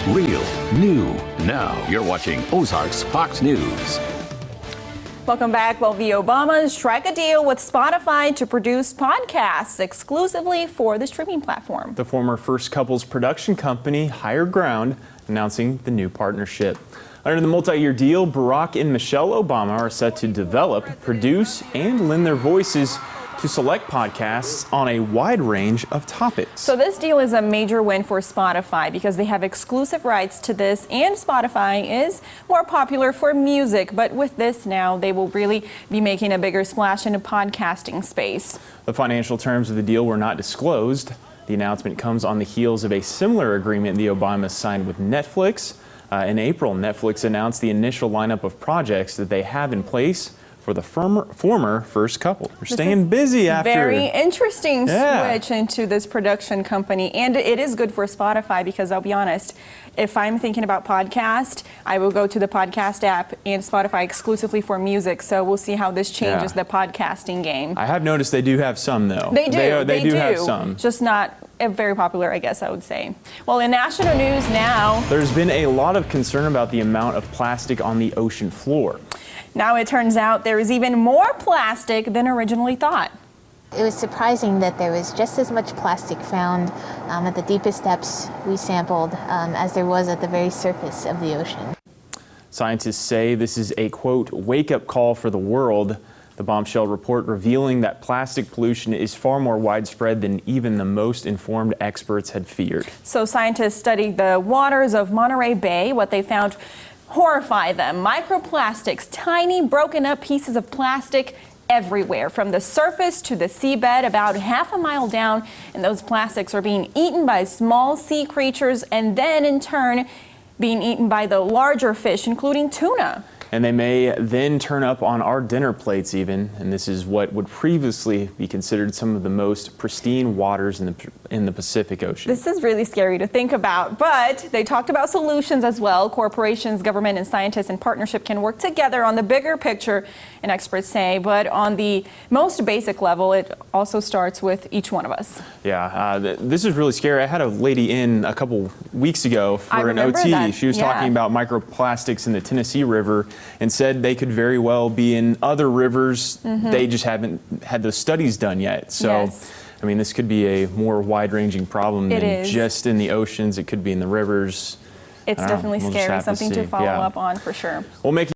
Real, new. Now you're watching Ozarks Fox News. Welcome back. Well, the Obamas strike a deal with Spotify to produce podcasts exclusively for the streaming platform. The former First Couple's production company, Higher Ground, announcing the new partnership. Under the multi-year deal, Barack and Michelle Obama are set to develop, produce, and lend their voices to select podcasts on a wide range of topics. So this deal is a major win for Spotify because they have exclusive rights to this, and Spotify is more popular for music. But with this now, they will really be making a bigger splash in the podcasting space. The financial terms of the deal were not disclosed. The announcement comes on the heels of a similar agreement the Obamas signed with Netflix. In April, Netflix announced the initial lineup of projects that they have in place for the former First Couple. They're staying busy after. Very interesting switch into this production company. And it is good for Spotify because I'll be honest, if I'm thinking about podcast, I will go to the podcast app and Spotify exclusively for music. So we'll see how this changes the podcasting game. I have noticed they do have some, though. They do. They do have some. Just not very popular, I guess I would say. Well, in national news now, there's been a lot of concern about the amount of plastic on the ocean floor. Now it turns out there is even more plastic than originally thought. It was surprising that there was just as much plastic found at the deepest depths we sampled as there was at the very surface of the ocean. Scientists say this is a, quote, wake-up call for the world. The bombshell report revealing that plastic pollution is far more widespread than even the most informed experts had feared. So scientists studied the waters of Monterey Bay. What they found horrified them. Microplastics, tiny broken up pieces of plastic everywhere, from the surface to the seabed, about half a mile down. And those plastics are being eaten by small sea creatures and then in turn being eaten by the larger fish, including tuna. And they may then turn up on our dinner plates even, and this is what would previously be considered some of the most pristine waters in the Pacific Ocean. This is really scary to think about, but they talked about solutions as well. Corporations, government, and scientists in partnership can work together on the bigger picture, and experts say, but on the most basic level, it also starts with each one of us. Yeah, this is really scary. I had a lady in a couple weeks ago for an OT. That. She was talking about microplastics in the Tennessee River and said they could very well be in other rivers. They just haven't had those studies done yet. So, I mean, this could be a more wide-ranging problem than just in the oceans. It could be in the rivers. It's definitely scary, something to follow up on for sure. We'll make